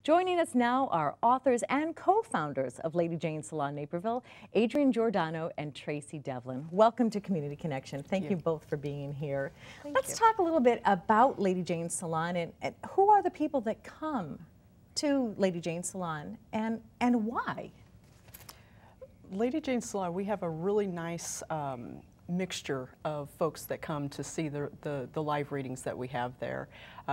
Joining us now are authors and co-founders of Lady Jane Salon Naperville, Adrienne Giordano and Tracey Devlyn. Welcome to Community Connection. Thank you both for being here. Let's talk a little bit about Lady Jane Salon and who are the people that come to Lady Jane Salon and why? Lady Jane Salon, we have a really nice mixture of folks that come to see the live readings that we have there.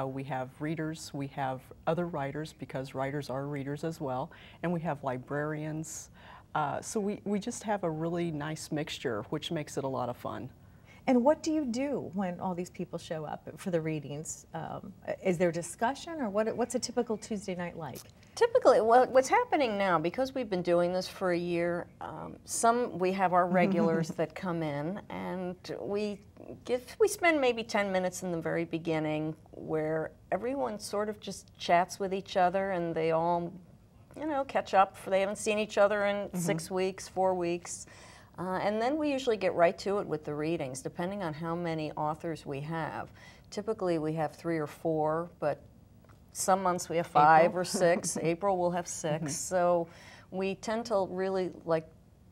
We have readers, we have other writers, because writers are readers as well, and we have librarians. So we just have a really nice mixture, which makes it a lot of fun. And what do you do when all these people show up for the readings? Is there discussion, or what's a typical Tuesday night like? Typically, well, what's happening now, because we've been doing this for a year, we have our regulars that come in, and we spend maybe 10 minutes in the very beginning where everyone sort of just chats with each other, and they all, catch up. They haven't seen each other in 6 weeks, 4 weeks. And then we usually get right to it with the readings, depending on how many authors we have. Typically we have 3 or 4, but some months we have 5 or 6. April we'll have 6. So we tend to really like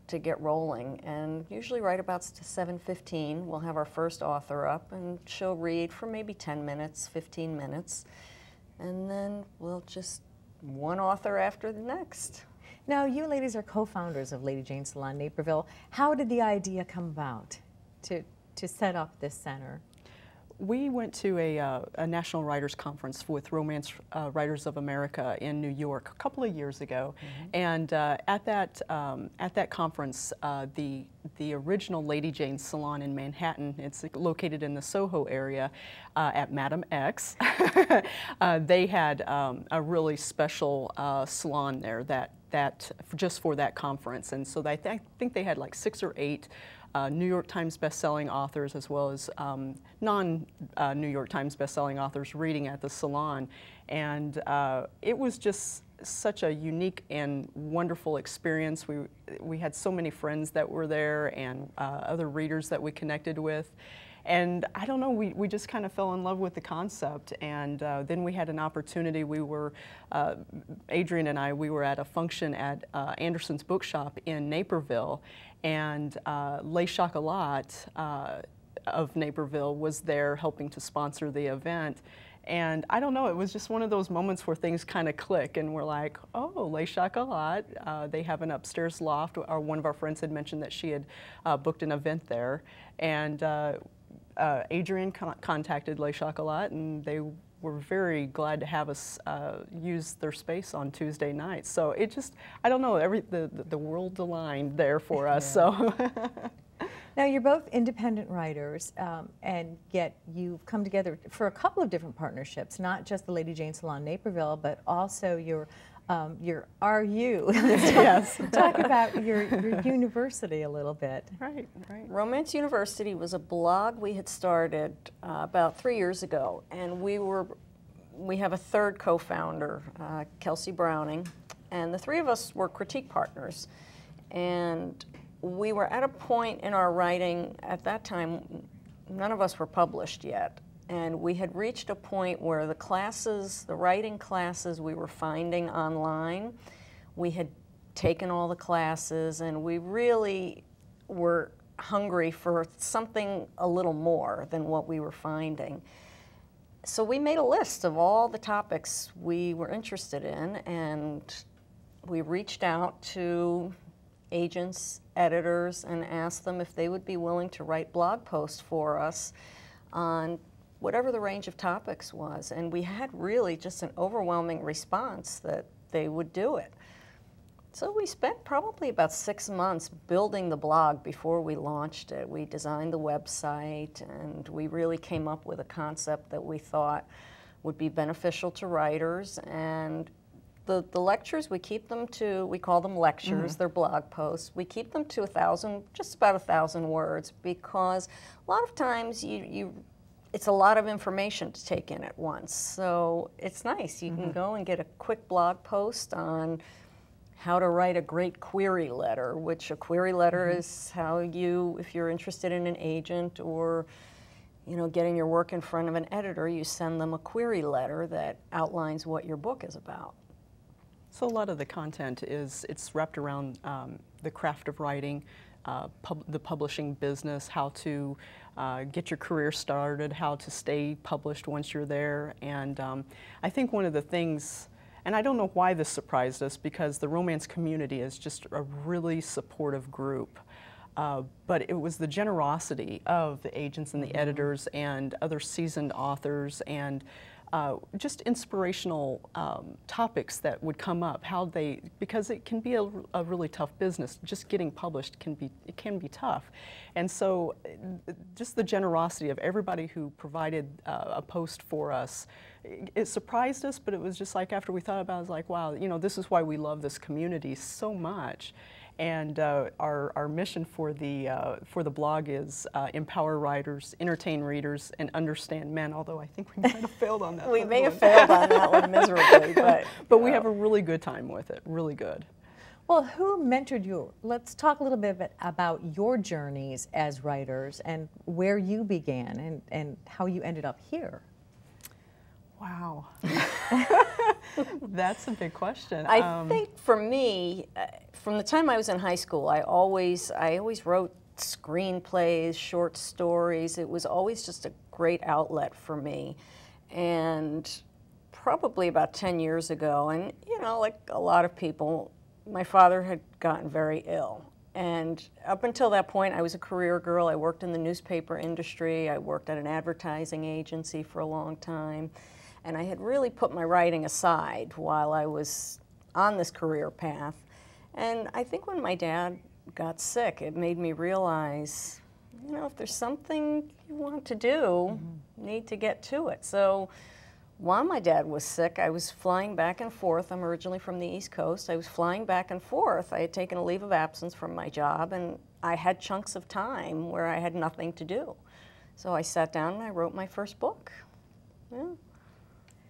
to get rolling, and usually right about 7:15 we'll have our first author up, and she'll read for maybe 10 minutes, 15 minutes, and then we'll just one author after the next. Now, you ladies are co-founders of Lady Jane Salon Naperville. How did the idea come about to set up this center? We went to a National Writers Conference with Romance Writers of America in New York a couple of years ago, and at that conference, the original Lady Jane Salon in Manhattan, it's located in the Soho area at Madam X. They had a really special salon there that just for that conference, and so I think they had like 6 or 8 New York Times bestselling authors, as well as non-New York Times bestselling authors reading at the salon. And it was just such a unique and wonderful experience. We had so many friends that were there, and other readers that we connected with. And I don't know, we just kind of fell in love with the concept, and then we had an opportunity. We were, Adrienne and I, we were at a function at Anderson's Bookshop in Naperville, and Les Chocolat of Naperville was there helping to sponsor the event. And I don't know, it was just one of those moments where things kind of click, and we're like, oh, Les Chocolat, they have an upstairs loft. One of our friends had mentioned that she had booked an event there, and Adrienne contacted Les Chocolat, and they were very glad to have us use their space on Tuesday nights. So it just, I don't know, the world aligned there for us. So. Now, you're both independent writers, and yet you've come together for a couple of different partnerships, not just the Lady Jane Salon Naperville, but also your RU. Yes. Talk about your university a little bit. Right. Romance University was a blog we had started about 3 years ago, and we have a third co-founder, Kelsey Browning, and the 3 of us were critique partners. And we were at a point in our writing, at that time, none of us were published yet. And we had reached a point where the writing classes we were finding online, we had taken all the classes, and we really were hungry for something a little more than what we were finding. So we made a list of all the topics we were interested in, and we reached out to agents, editors, and asked them if they would be willing to write blog posts for us on whatever the range of topics was. And we had really just an overwhelming response that they would do it. So we spent probably about 6 months building the blog before we launched it. We designed the website, and we really came up with a concept that we thought would be beneficial to writers. And the lectures, we keep them to, we call them lectures, they're blog posts. We keep them to just about 1,000 words, because a lot of times it's a lot of information to take in at once. So it's nice. You can go and get a quick blog post on how to write a great query letter, which a query letter is how you, if you're interested in an agent or getting your work in front of an editor, you send them a query letter that outlines what your book is about. So a lot of the content it's wrapped around the craft of writing, the publishing business, how to get your career started, how to stay published once you're there. And I think one of the things, and I don't know why this surprised us, because the romance community is just a really supportive group. But it was the generosity of the agents and the editors and other seasoned authors, and just inspirational topics that would come up, because it can be a really tough business. Just getting published can be tough. And so just the generosity of everybody who provided a post for us, it surprised us, but it was just like, after we thought about it, I was like, wow, you know, this is why we love this community so much. And our mission for the blog is empower writers, entertain readers, and understand men, although I think we might have failed on that. We may have failed on that one miserably, but we have a really good time with it, really good. Well, who mentored you? Let's talk a little bit about your journeys as writers and where you began and how you ended up here. Wow. That's a big question. I think for me, from the time I was in high school, I always wrote screenplays, short stories. It was always just a great outlet for me. And probably about 10 years ago, and you know, like a lot of people, my father had gotten very ill. And up until that point, I was a career girl. I worked in the newspaper industry. I worked at an advertising agency for a long time. And I had really put my writing aside while I was on this career path. And I think when my dad got sick, it made me realize, you know, if there's something you want to do, you need to get to it. So while my dad was sick, I was flying back and forth. I'm originally from the East Coast. I was flying back and forth. I had taken a leave of absence from my job, and I had chunks of time where I had nothing to do. So I sat down and I wrote my first book. Yeah.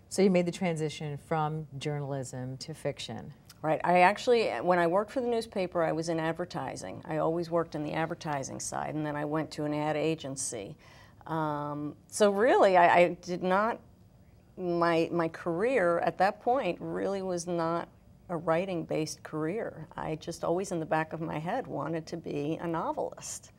So you made the transition from journalism to fiction. Right. I actually, when I worked for the newspaper, I was in advertising. I always worked in the advertising side, and then I went to an ad agency. So really, I did not, my career at that point really was not a writing-based career. I just always in the back of my head wanted to be a novelist.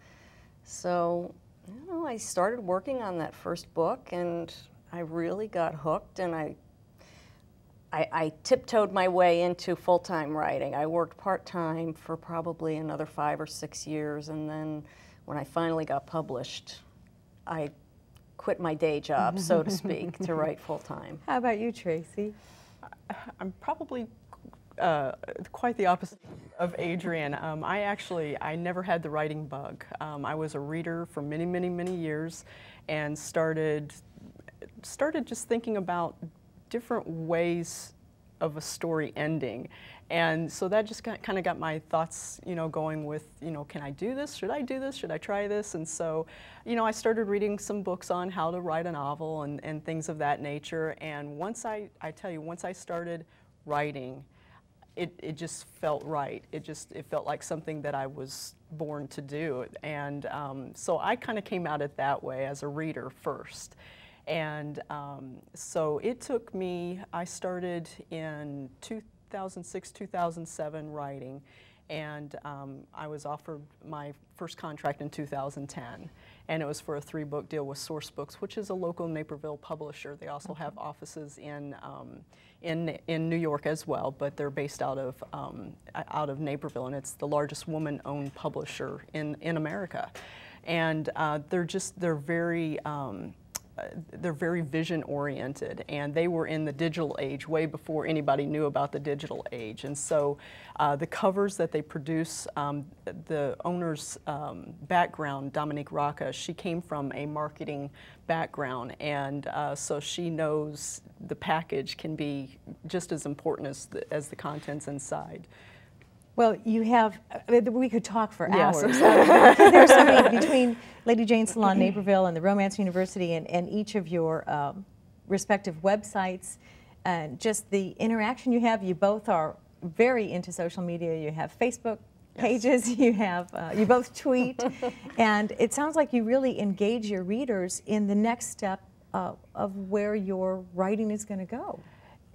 So, you know, I started working on that first book, and I really got hooked, and I tiptoed my way into full-time writing. I worked part-time for probably another 5 or 6 years, and then when I finally got published, I quit my day job, so to speak, to write full-time. How about you, Tracey? I'm probably quite the opposite of Adrienne. I never had the writing bug. I was a reader for many, many, many years, and started just thinking about different ways of a story ending. And so that just kind of got my thoughts, you know, going with, you know, can I do this? Should I do this? Should I try this? And so, you know, I started reading some books on how to write a novel and things of that nature. And once I tell you, once I started writing, it just felt right. It felt like something that I was born to do. And so I kind of came at it that way as a reader first. And so it took me, I started in 2006, 2007 writing, and I was offered my first contract in 2010. And it was for a 3-book deal with Source Books, which is a local Naperville publisher. They also have offices in New York as well, but they're based out of Naperville, and it's the largest woman-owned publisher in America. And they're very vision-oriented, and they were in the digital age way before anybody knew about the digital age. And so the covers that they produce, the owner's background, Dominique Rocca, she came from a marketing background, and so she knows the package can be just as important as the contents inside. Well, you have, we could talk for hours. There's so many, between Lady Jane Salon Naperville and the Romance University and each of your respective websites, and just the interaction you have. You both are very into social media. You have Facebook pages, you have, you both tweet, and it sounds like you really engage your readers in the next step of where your writing is going to go.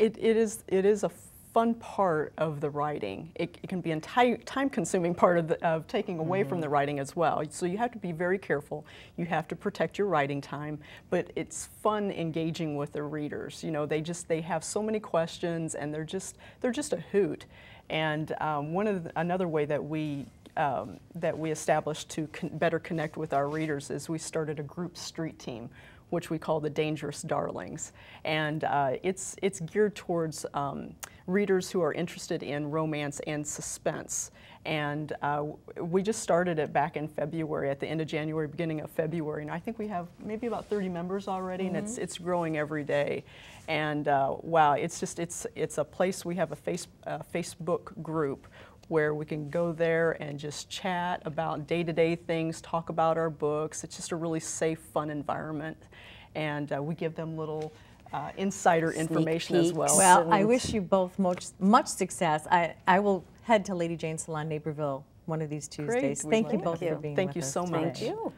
It is a fun part of the writing. It can be a time-consuming part of taking away from the writing as well. So you have to be very careful. You have to protect your writing time, but it's fun engaging with the readers. You know, they have so many questions, and they're just a hoot. And another way that we established to better connect with our readers is we started a group street team, which we call the Dangerous Darlings. And it's geared towards readers who are interested in romance and suspense. And we just started it back in February, at the end of January, beginning of February. And I think we have maybe about 30 members already, and it's growing every day. And wow, it's a place. We have a Facebook group where we can go there and just chat about day-to-day things, talk about our books. It's just a really safe, fun environment. And we give them little insider information as well. Well, I wish you both much success. I will head to Lady Jane's Salon, Naperville, one of these Tuesdays. Great. Thank you both for being with us. Thank you so much. Thank you.